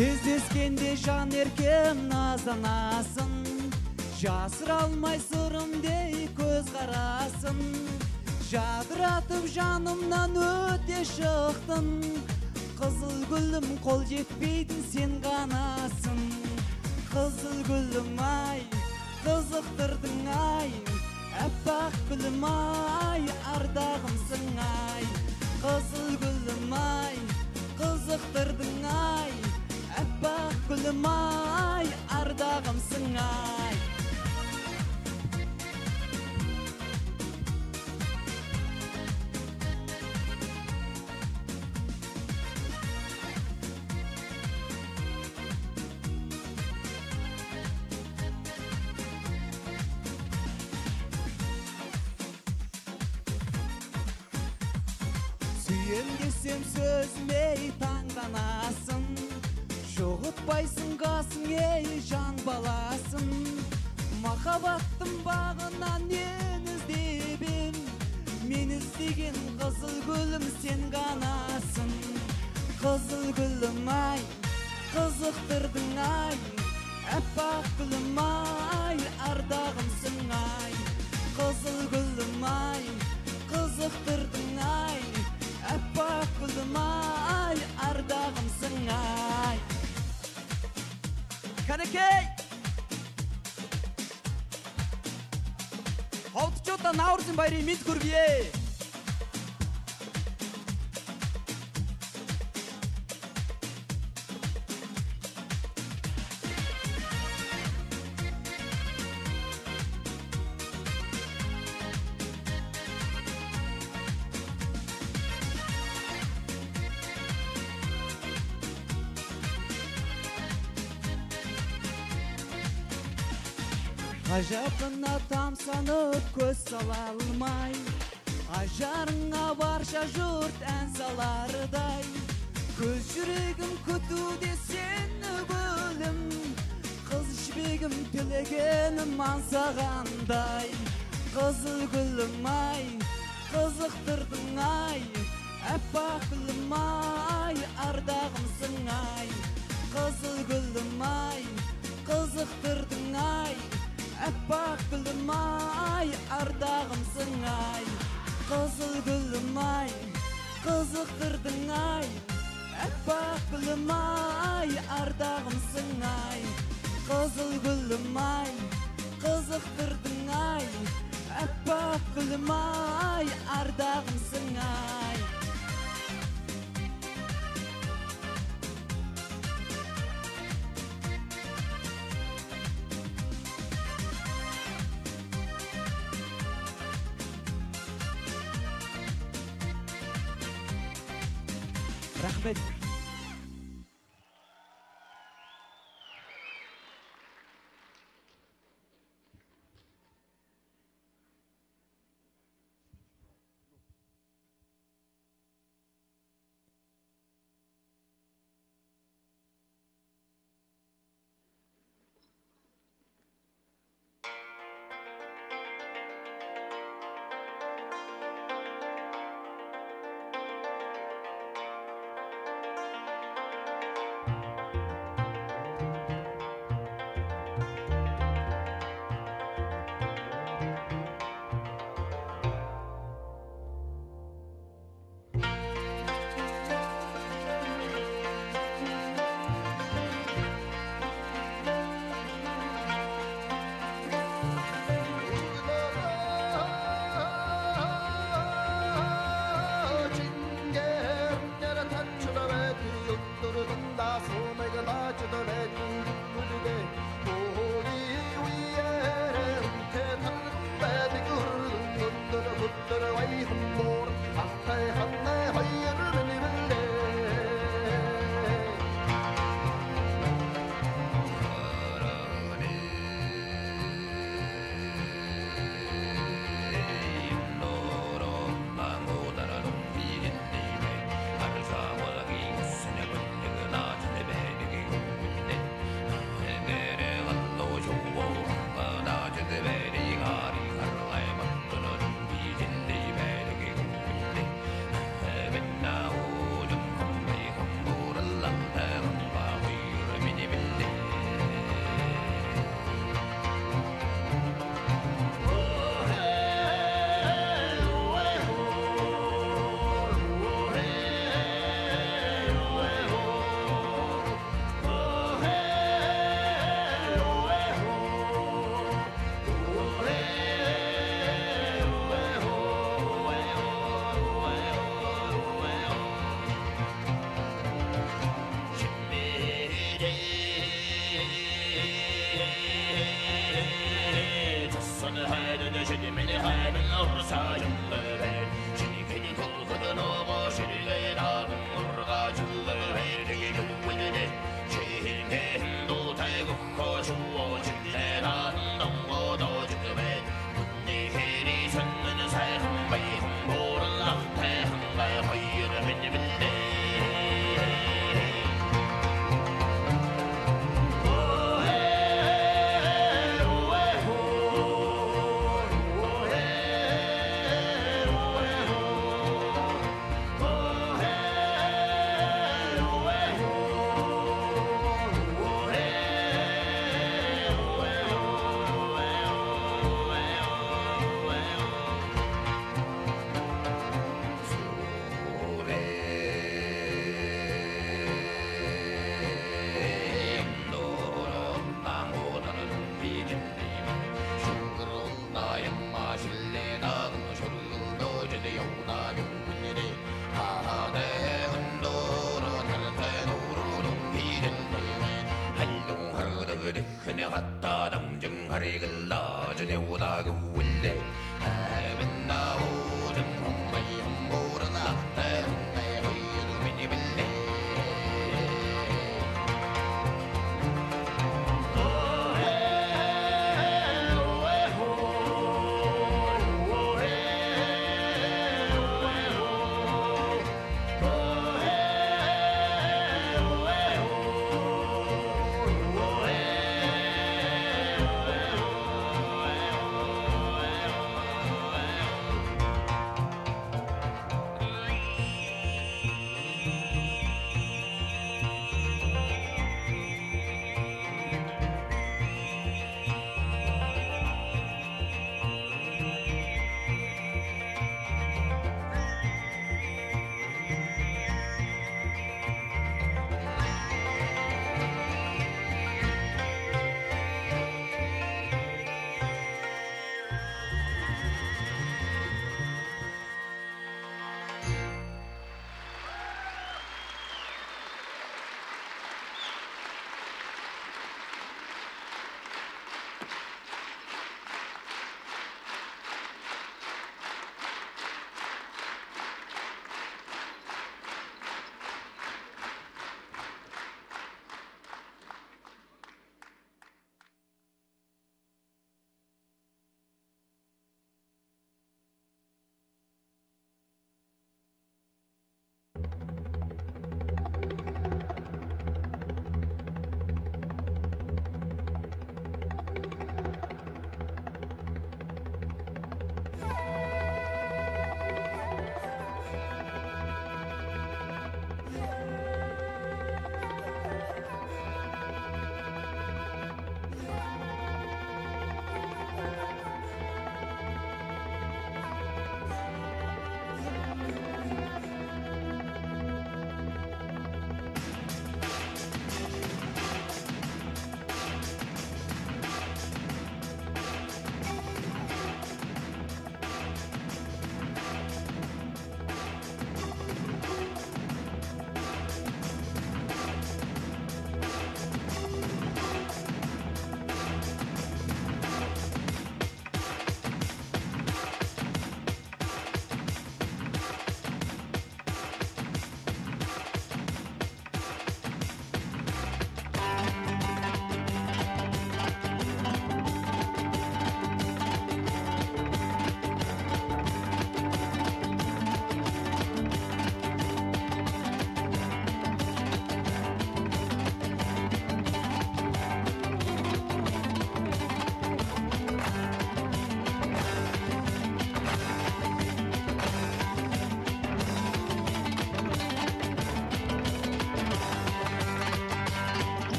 Кездескенде жан еркем назанасын, жасыра алмай сырымдей көз қарасын. Жадыратып жанымнан өте шықтың, қызыл гүлім қол жетпейтін сен ғанасың. Қызыл гүлім ай, қызықтырдың ай, әппақ гүлім ай, ардағымсың ай. Қызыл гүлім ай, қызықтырдың ай, әппақ гүлім ай, ардағымсың ай. Сүйем десем сөзмей таңданасың, жоғытпайсың қасың ей жан баласын. Махаббаттың бағынан мен іздебем, мен іздеген қызыл гүлім сен ғанасың. Қызыл гүлім ай, қызықтырдың ай, әппақ гүлім ай, ардағымсың ай. Қызыл гүлім ай, қызықтырдың ай, әппақ гүлім ай, ардағымсың ай. Кәнекей! Алтычота наурызын байры мит көрбие! Ажабына тамсанып көз сала алмай, ажарыңа барша жұрт ән салардай. Көз жүрегім күтуде сені гүлім, қыз жібегім тілегенім аңсағандай. Қызыл гүлім ай, қызықтырдың ай, әппақ гүлім ай, ардағымсың ай. Қызыл гүлім ай, қызықтырдың ай, әппақ гүлім ай, ардағымсың ай. Қызыл гүлім ай, қызықтырдың ай, әппақ гүлім ай, ардағымсың ай. Қызыл гүлім ай, қызықтырдың ай, әппақ гүлім ай, ардағымсың ай. Рахмет. 그네 갔다 당정 하리글 나저네 오다고